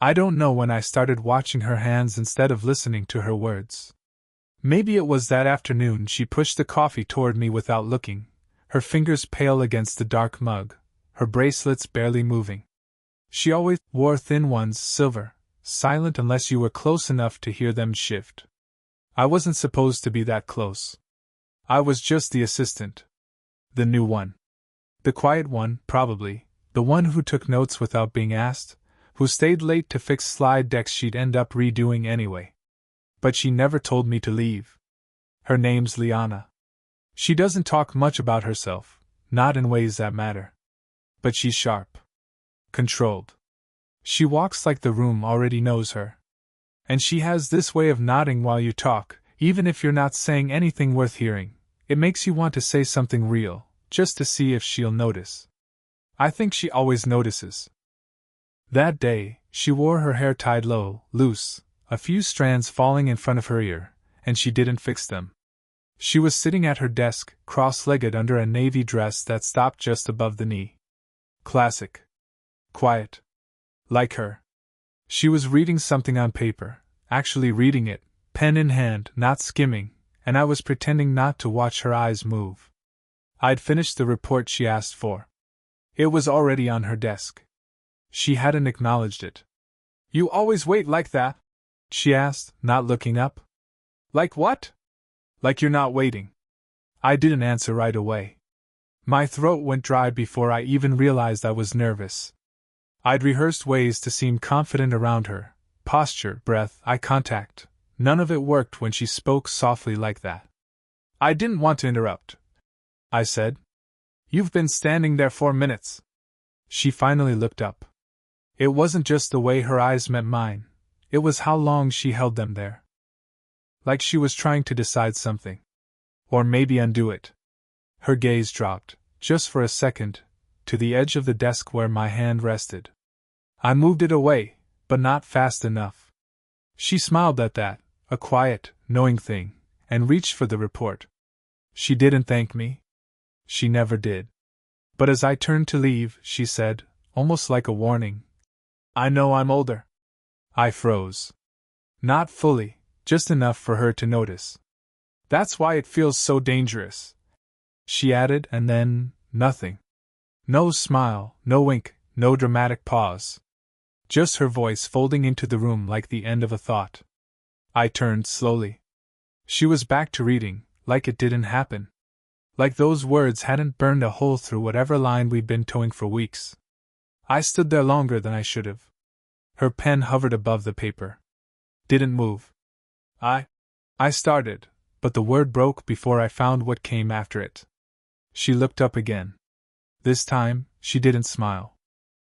I don't know when I started watching her hands instead of listening to her words. Maybe it was that afternoon she pushed the coffee toward me without looking, her fingers pale against the dark mug, her bracelets barely moving. She always wore thin ones, silver, silent unless you were close enough to hear them shift. I wasn't supposed to be that close. I was just the assistant. The new one. The quiet one, probably, the one who took notes without being asked, who stayed late to fix slide decks she'd end up redoing anyway. But she never told me to leave. Her name's Liana. She doesn't talk much about herself, not in ways that matter. But she's sharp. Controlled. She walks like the room already knows her. And she has this way of nodding while you talk, even if you're not saying anything worth hearing. It makes you want to say something real, just to see if she'll notice. I think she always notices. That day, she wore her hair tied low, loose, a few strands falling in front of her ear, and she didn't fix them. She was sitting at her desk, cross-legged under a navy dress that stopped just above the knee. Classic. Quiet. Like her. She was reading something on paper, actually reading it, pen in hand, not skimming, and I was pretending not to watch her eyes move. I'd finished the report she asked for. It was already on her desk. She hadn't acknowledged it. "You always wait like that?" she asked, not looking up. "Like what?" "Like you're not waiting." I didn't answer right away. My throat went dry before I even realized I was nervous. I'd rehearsed ways to seem confident around her, posture, breath, eye contact. None of it worked when she spoke softly like that. "I didn't want to interrupt," I said. "You've been standing there 4 minutes." She finally looked up. It wasn't just the way her eyes met mine, it was how long she held them there. Like she was trying to decide something. Or maybe undo it. Her gaze dropped, just for a second, to the edge of the desk where my hand rested. I moved it away, but not fast enough. She smiled at that, a quiet, knowing thing, and reached for the report. She didn't thank me. She never did. But as I turned to leave, she said, almost like a warning, "I know I'm older." I froze. Not fully, just enough for her to notice. "That's why it feels so dangerous," she added, and then, nothing. No smile, no wink, no dramatic pause. Just her voice folding into the room like the end of a thought. I turned slowly. She was back to reading, like it didn't happen. Like those words hadn't burned a hole through whatever line we'd been towing for weeks. I stood there longer than I should have. Her pen hovered above the paper. Didn't move. I started, but the word broke before I found what came after it. She looked up again. This time, she didn't smile.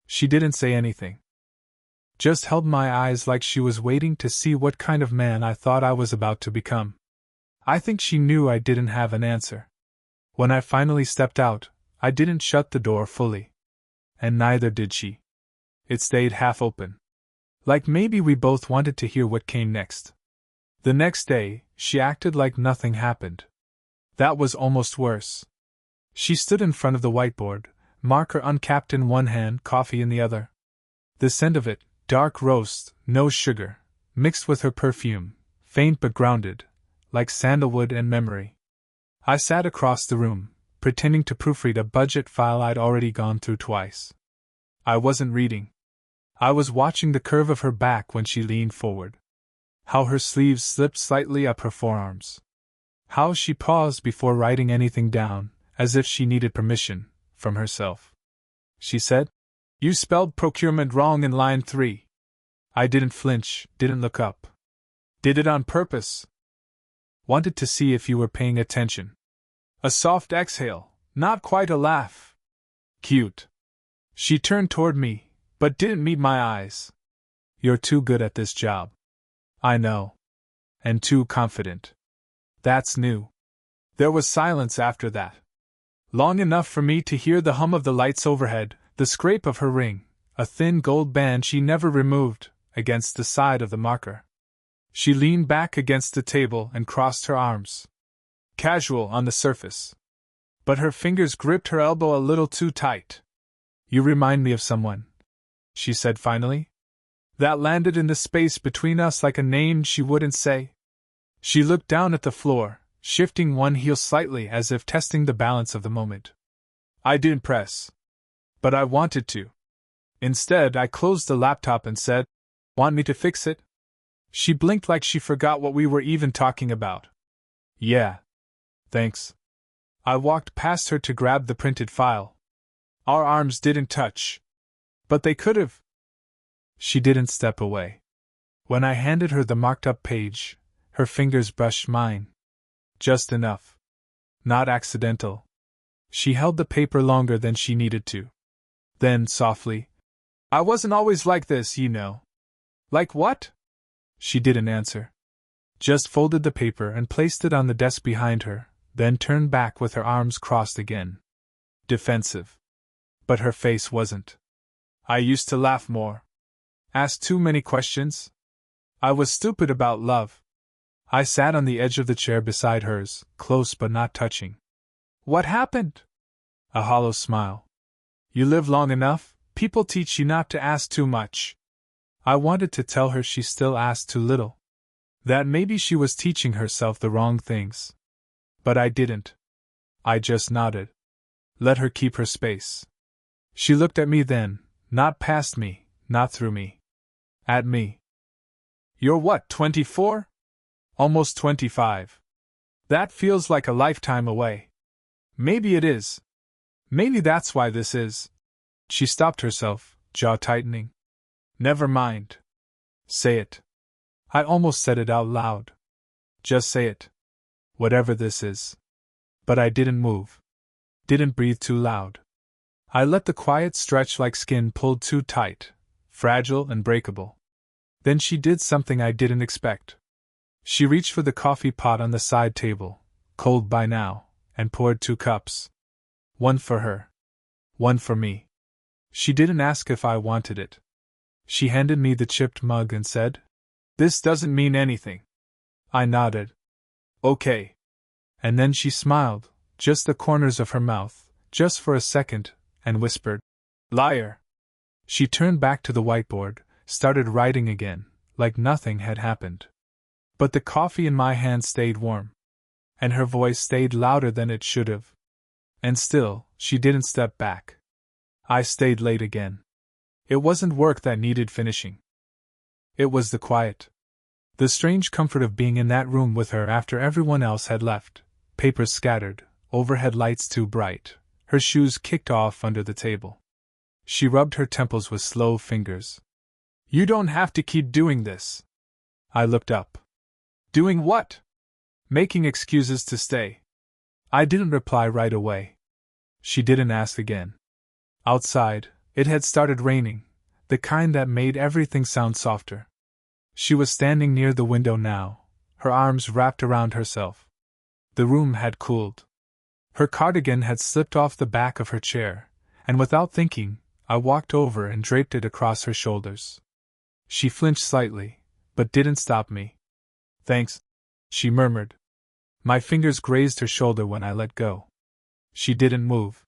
She didn't say anything. Just held my eyes like she was waiting to see what kind of man I thought I was about to become. I think she knew I didn't have an answer. When I finally stepped out, I didn't shut the door fully. And neither did she. It stayed half open. Like maybe we both wanted to hear what came next. The next day, she acted like nothing happened. That was almost worse. She stood in front of the whiteboard, marker uncapped in one hand, coffee in the other. The scent of it, dark roast, no sugar, mixed with her perfume, faint but grounded, like sandalwood and memory. I sat across the room, pretending to proofread a budget file I'd already gone through twice. I wasn't reading. I was watching the curve of her back when she leaned forward. How her sleeves slipped slightly up her forearms. How she paused before writing anything down, as if she needed permission from herself. She said, "You spelled procurement wrong in line 3. I didn't flinch, didn't look up. Did it on purpose. Wanted to see if you were paying attention." A soft exhale, not quite a laugh. Cute. She turned toward me, but didn't meet my eyes. "You're too good at this job." "I know. And too confident." "That's new." There was silence after that. Long enough for me to hear the hum of the lights overhead, the scrape of her ring, a thin gold band she never removed, against the side of the marker. She leaned back against the table and crossed her arms. Casual on the surface. But her fingers gripped her elbow a little too tight. "You remind me of someone," she said finally. That landed in the space between us like a name she wouldn't say. She looked down at the floor, shifting one heel slightly as if testing the balance of the moment. I didn't press. But I wanted to. Instead, I closed the laptop and said, "Want me to fix it?" She blinked like she forgot what we were even talking about. "Yeah. Thanks." I walked past her to grab the printed file. Our arms didn't touch. But they could have. She didn't step away. When I handed her the marked-up page, her fingers brushed mine. Just enough. Not accidental. She held the paper longer than she needed to. Then, softly, "I wasn't always like this, you know." "Like what?" She didn't answer. Just folded the paper and placed it on the desk behind her, then turned back with her arms crossed again. Defensive. But her face wasn't. I used to laugh more. Ask too many questions. I was stupid about love. I sat on the edge of the chair beside hers, close but not touching. "What happened?" A hollow smile. "You live long enough, people teach you not to ask too much." I wanted to tell her she still asked too little. That maybe she was teaching herself the wrong things. But I didn't. I just nodded. Let her keep her space. She looked at me then, not past me, not through me. At me. "You're what, 24? Almost 25. That feels like a lifetime away." "Maybe it is. Maybe that's why this is." She stopped herself, jaw tightening. "Never mind. Say it." I almost said it out loud. "Just say it. Whatever this is." But I didn't move. Didn't breathe too loud. I let the quiet stretch like skin pulled too tight, fragile and breakable. Then she did something I didn't expect. She reached for the coffee pot on the side table, cold by now, and poured 2 cups. One for her. One for me. She didn't ask if I wanted it. She handed me the chipped mug and said, "This doesn't mean anything." I nodded. "Okay." And then she smiled, just the corners of her mouth, just for a second, and whispered, "Liar." She turned back to the whiteboard, started writing again, like nothing had happened. But the coffee in my hand stayed warm. And her voice stayed louder than it should have. And still, she didn't step back. I stayed late again. It wasn't work that needed finishing. It was the quiet. The strange comfort of being in that room with her after everyone else had left, papers scattered, overhead lights too bright, her shoes kicked off under the table. She rubbed her temples with slow fingers. "You don't have to keep doing this." I looked up. "Doing what?" "Making excuses to stay." I didn't reply right away. She didn't ask again. Outside, it had started raining, the kind that made everything sound softer. She was standing near the window now, her arms wrapped around herself. The room had cooled. Her cardigan had slipped off the back of her chair, and without thinking, I walked over and draped it across her shoulders. She flinched slightly, but didn't stop me. "Thanks," she murmured. My fingers grazed her shoulder when I let go. She didn't move.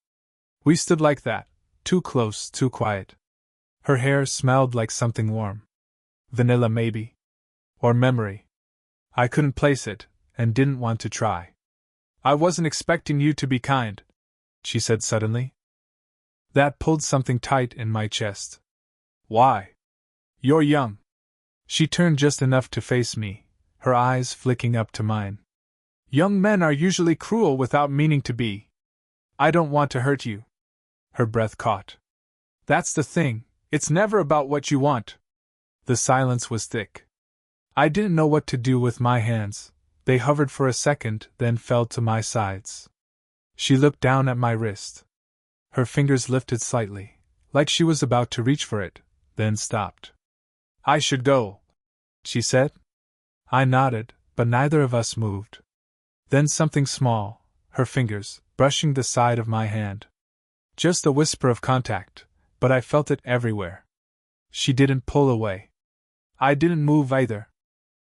We stood like that, too close, too quiet. Her hair smelled like something warm. Vanilla, maybe. Or memory. I couldn't place it, and didn't want to try. "I wasn't expecting you to be kind," she said suddenly. That pulled something tight in my chest. "Why?" "You're young." She turned just enough to face me, her eyes flicking up to mine. "Young men are usually cruel without meaning to be. I don't want to hurt you." Her breath caught. "That's the thing, it's never about what you want." The silence was thick. I didn't know what to do with my hands. They hovered for a second, then fell to my sides. She looked down at my wrist. Her fingers lifted slightly, like she was about to reach for it, then stopped. "I should go," she said. I nodded, but neither of us moved. Then something small, her fingers, brushing the side of my hand. Just a whisper of contact, but I felt it everywhere. She didn't pull away. I didn't move either.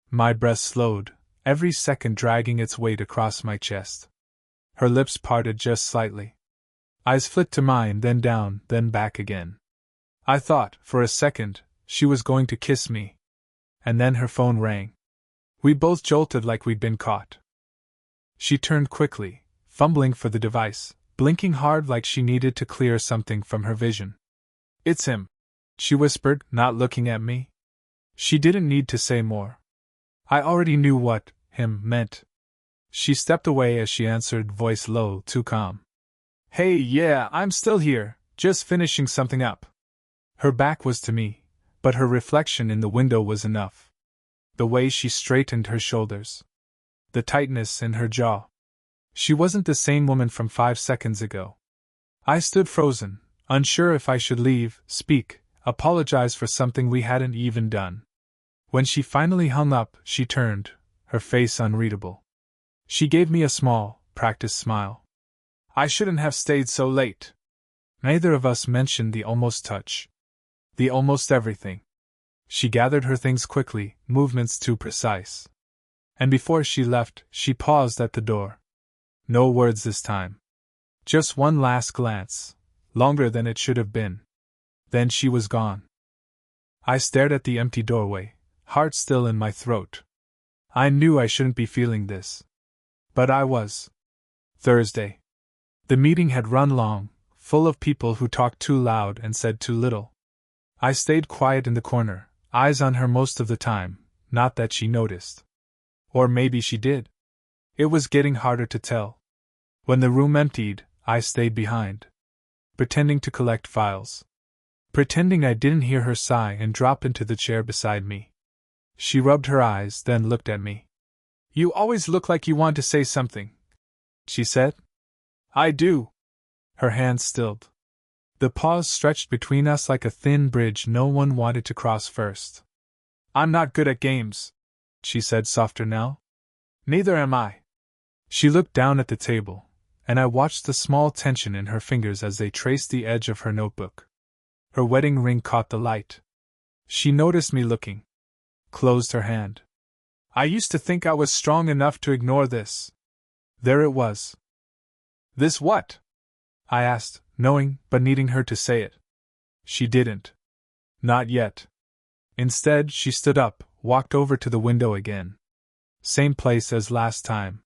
My breath slowed, every second dragging its weight across my chest. Her lips parted just slightly. Eyes flicked to mine, then down, then back again. I thought, for a second, She was going to kiss me. And then her phone rang. We both jolted like we'd been caught. She turned quickly, fumbling for the device, blinking hard like she needed to clear something from her vision. "It's him," she whispered, not looking at me. She didn't need to say more. I already knew what him meant. She stepped away as she answered, voice low, too calm. "Hey, yeah, I'm still here, just finishing something up." Her back was to me, but her reflection in the window was enough. The way she straightened her shoulders. The tightness in her jaw. She wasn't the same woman from 5 seconds ago. I stood frozen, unsure if I should leave, speak, apologize for something we hadn't even done. When she finally hung up, she turned, her face unreadable. She gave me a small, practiced smile. "I shouldn't have stayed so late." Neither of us mentioned the almost touch. The almost everything. She gathered her things quickly, movements too precise. And before she left, she paused at the door. No words this time. Just one last glance, longer than it should have been. Then she was gone. I stared at the empty doorway, heart still in my throat. I knew I shouldn't be feeling this. But I was. Thursday. The meeting had run long, full of people who talked too loud and said too little. I stayed quiet in the corner, eyes on her most of the time, not that she noticed. Or maybe she did. It was getting harder to tell. When the room emptied, I stayed behind. Pretending to collect files. Pretending I didn't hear her sigh and drop into the chair beside me. She rubbed her eyes, then looked at me. "You always look like you want to say something," she said. "I do." Her hands stilled. The pause stretched between us like a thin bridge no one wanted to cross first. "I'm not good at games," she said, softer now. "Neither am I." She looked down at the table, and I watched the small tension in her fingers as they traced the edge of her notebook. Her wedding ring caught the light. She noticed me looking. Closed her hand. I used to think I was strong enough to ignore this. There it was. "This what?" I asked, knowing, but needing her to say it. She didn't. Not yet. Instead, she stood up, walked over to the window again. Same place as last time.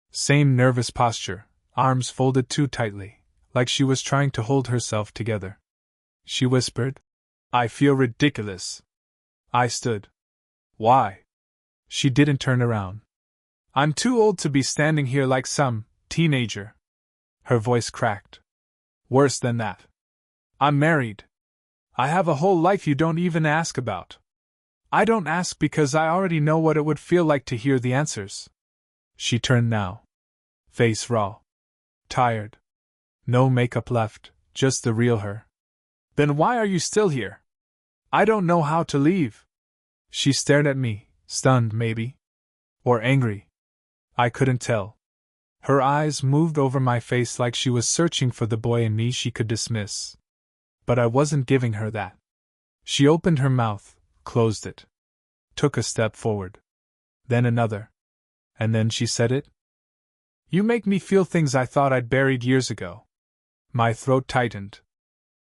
Same nervous posture, arms folded too tightly, like she was trying to hold herself together. She whispered, "I feel ridiculous." I stood. "Why?" She didn't turn around. "I'm too old to be standing here like some teenager." Her voice cracked. "Worse than that. I'm married. I have a whole life you don't even ask about. I don't ask because I already know what it would feel like to hear the answers." She turned now. Face raw. Tired. No makeup left, just the real her. "Then why are you still here?" "I don't know how to leave." She stared at me, stunned maybe. Or angry. I couldn't tell. Her eyes moved over my face like she was searching for the boy in me she could dismiss. But I wasn't giving her that. She opened her mouth, closed it. Took a step forward. Then another. And then she said it. "You make me feel things I thought I'd buried years ago." My throat tightened.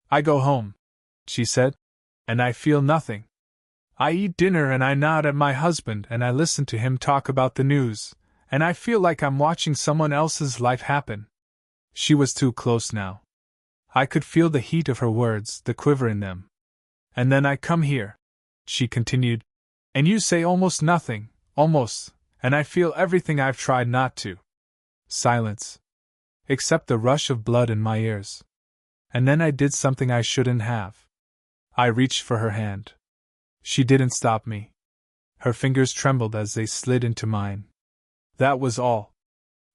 "I go home," she said, "and I feel nothing. I eat dinner and I nod at my husband and I listen to him talk about the news, and I feel like I'm watching someone else's life happen." She was too close now. I could feel the heat of her words, the quiver in them. "And then I come here," she continued, "and you say almost nothing, almost, and I feel everything I've tried not to." Silence. Except the rush of blood in my ears. And then I did something I shouldn't have. I reached for her hand. She didn't stop me. Her fingers trembled as they slid into mine. That was all.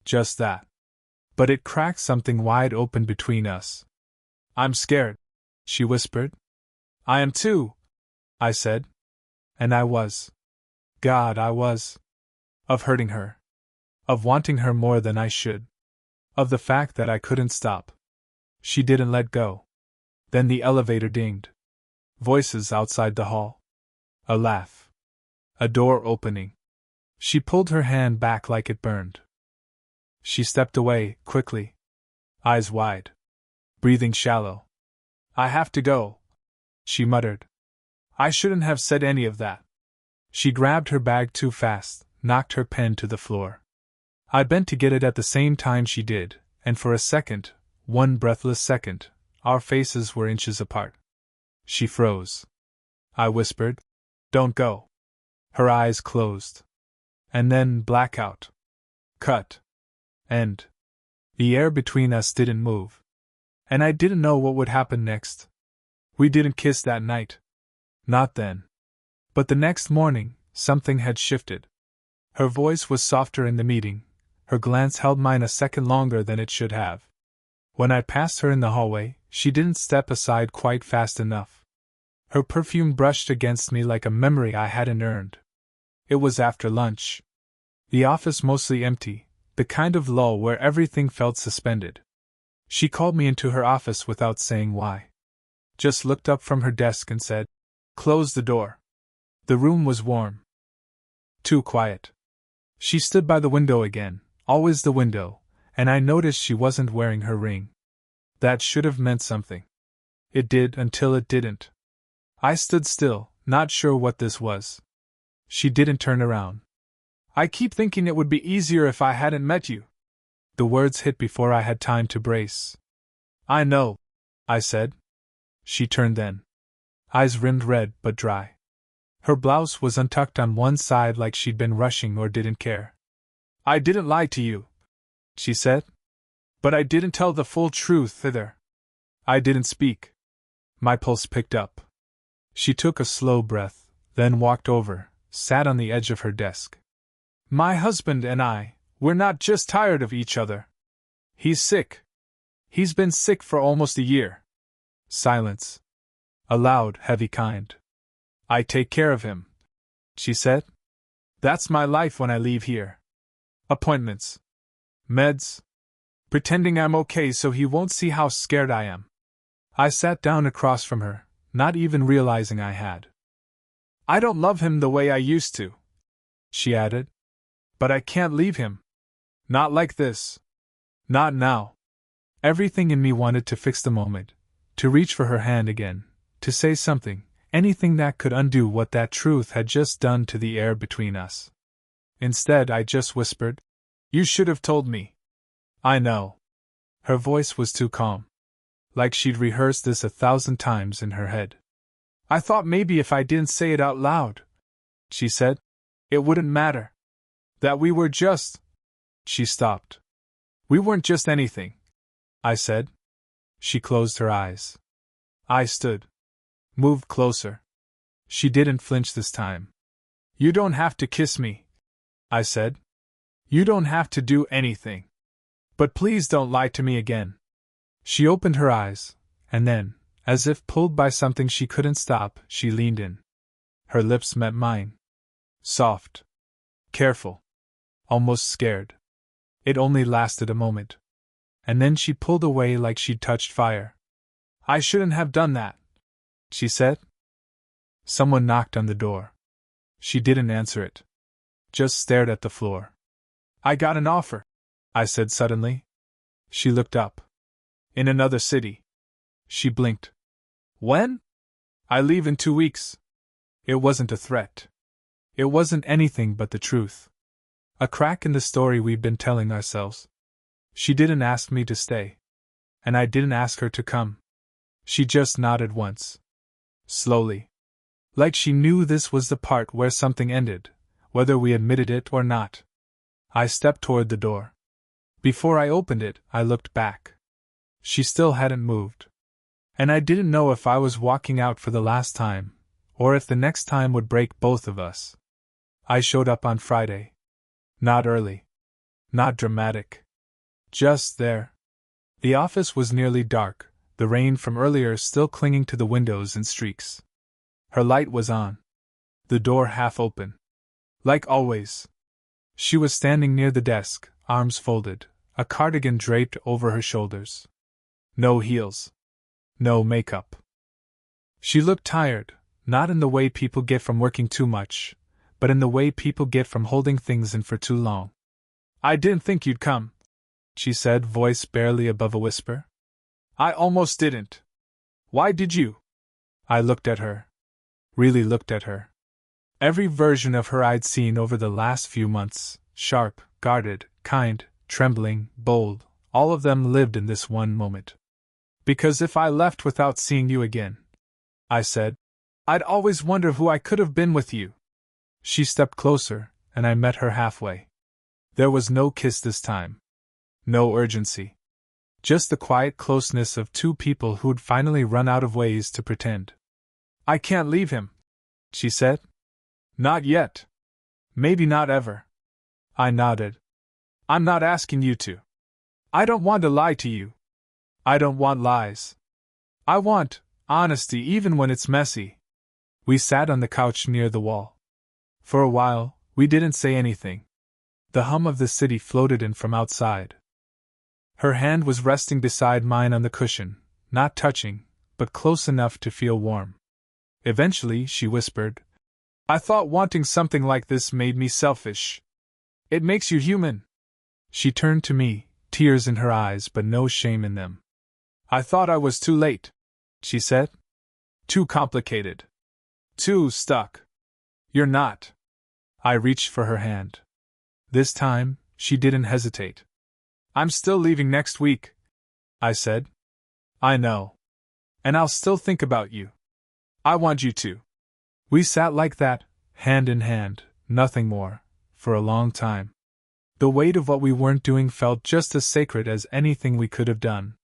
Just that. But it cracked something wide open between us. "I'm scared," she whispered. "I am too," I said. And I was. God, I was. Of hurting her. Of wanting her more than I should. Of the fact that I couldn't stop. She didn't let go. Then the elevator dinged. Voices outside the hall. A laugh. A door opening. She pulled her hand back like it burned. She stepped away, quickly. Eyes wide. Breathing shallow. "I have to go," she muttered. I shouldn't have said any of that. She grabbed her bag too fast, knocked her pen to the floor. I bent to get it at the same time she did, and for a second, one breathless second, our faces were inches apart. She froze. I whispered, "Don't go." Her eyes closed. And then blackout. Cut. End. The air between us didn't move. And I didn't know what would happen next. We didn't kiss that night. Not then. But the next morning, something had shifted. Her voice was softer in the meeting. Her glance held mine a second longer than it should have. When I passed her in the hallway, she didn't step aside quite fast enough. Her perfume brushed against me like a memory I hadn't earned. It was after lunch. The office mostly empty, the kind of lull where everything felt suspended. She called me into her office without saying why. Just looked up from her desk and said, "Close the door." The room was warm. Too quiet. She stood by the window again, always the window, and I noticed she wasn't wearing her ring. That should have meant something. It did until it didn't. I stood still, not sure what this was. She didn't turn around. "I keep thinking it would be easier if I hadn't met you." The words hit before I had time to brace. "I know," I said. She turned then. Eyes rimmed red but dry. Her blouse was untucked on one side like she'd been rushing or didn't care. "I didn't lie to you," she said. "But I didn't tell the full truth either." I didn't speak. My pulse picked up. She took a slow breath, then walked over, sat on the edge of her desk. "My husband and we're not just tired of each other. He's sick. He's been sick for almost a year." Silence. A loud, heavy kind. "I take care of him," she said. "That's my life when I leave here. Appointments. Meds. Pretending I'm okay so he won't see how scared I am." I sat down across from her, not even realizing I had. "I don't love him the way I used to," she added. "But I can't leave him. Not like this. Not now." Everything in me wanted to fix the moment, to reach for her hand again, to say something, anything that could undo what that truth had just done to the air between us. Instead, I just whispered, "You should have told me." "I know." Her voice was too calm. Like she'd rehearsed this 1,000 times in her head. "I thought maybe if I didn't say it out loud," she said, "it wouldn't matter. That we were just—" She stopped. "We weren't just anything," I said. She closed her eyes. I stood. Moved closer. She didn't flinch this time. "You don't have to kiss me," I said. "You don't have to do anything. But please don't lie to me again." She opened her eyes, and then, as if pulled by something she couldn't stop, she leaned in. Her lips met mine. Soft. Careful. Almost scared. It only lasted a moment. And then she pulled away like she'd touched fire. "I shouldn't have done that," she said. Someone knocked on the door. She didn't answer it. Just stared at the floor. "I got an offer," I said suddenly. She looked up. "In another city." She blinked. "When?" "I leave in 2 weeks." It wasn't a threat. It wasn't anything but the truth. A crack in the story we'd been telling ourselves. She didn't ask me to stay. And I didn't ask her to come. She just nodded once. Slowly. Like she knew this was the part where something ended, whether we admitted it or not. I stepped toward the door. Before I opened it, I looked back. She still hadn't moved. And I didn't know if I was walking out for the last time, or if the next time would break both of us. I showed up on Friday. Not early. Not dramatic. Just there. The office was nearly dark, the rain from earlier still clinging to the windows in streaks. Her light was on. The door half open. Like always. She was standing near the desk, arms folded, a cardigan draped over her shoulders. No heels. No makeup. She looked tired, not in the way people get from working too much, but in the way people get from holding things in for too long. "I didn't think you'd come," she said, voice barely above a whisper. "I almost didn't. Why did you?" I looked at her. really looked at her. Every version of her I'd seen over the last few months, sharp, guarded, kind, trembling, bold, all of them lived in this one moment. Because if I left without seeing you again, I said, I'd always wonder who I could have been with you. She stepped closer, and I met her halfway. There was no kiss this time. No urgency. Just the quiet closeness of two people who'd finally run out of ways to pretend. I can't leave him, she said. Not yet. Maybe not ever. I nodded. I'm not asking you to. I don't want to lie to you. I don't want lies. I want honesty even when it's messy. We sat on the couch near the wall. For a while, we didn't say anything. The hum of the city floated in from outside. Her hand was resting beside mine on the cushion, not touching, but close enough to feel warm. Eventually, she whispered, I thought wanting something like this made me selfish. It makes you human. She turned to me, tears in her eyes but no shame in them. I thought I was too late, she said. Too complicated. Too stuck. You're not. I reached for her hand. This time, she didn't hesitate. I'm still leaving next week, I said. I know. And I'll still think about you. I want you to. We sat like that, hand in hand, nothing more, for a long time. The weight of what we weren't doing felt just as sacred as anything we could have done.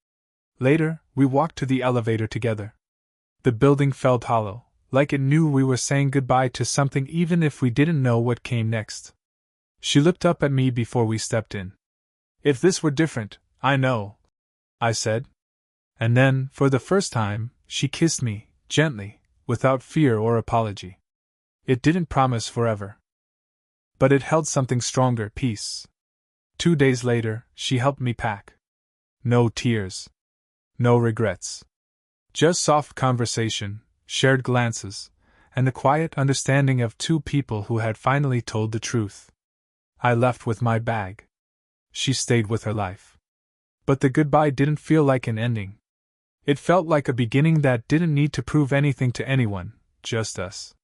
Later, we walked to the elevator together. The building felt hollow, like it knew we were saying goodbye to something even if we didn't know what came next. She looked up at me before we stepped in. If this were different, I know, I said. And then, for the first time, she kissed me, gently, without fear or apology. It didn't promise forever. But it held something stronger, peace. 2 days later, she helped me pack. No tears. No regrets. Just soft conversation, shared glances, and the quiet understanding of two people who had finally told the truth. I left with my bag. She stayed with her life. But the goodbye didn't feel like an ending. It felt like a beginning that didn't need to prove anything to anyone, just us.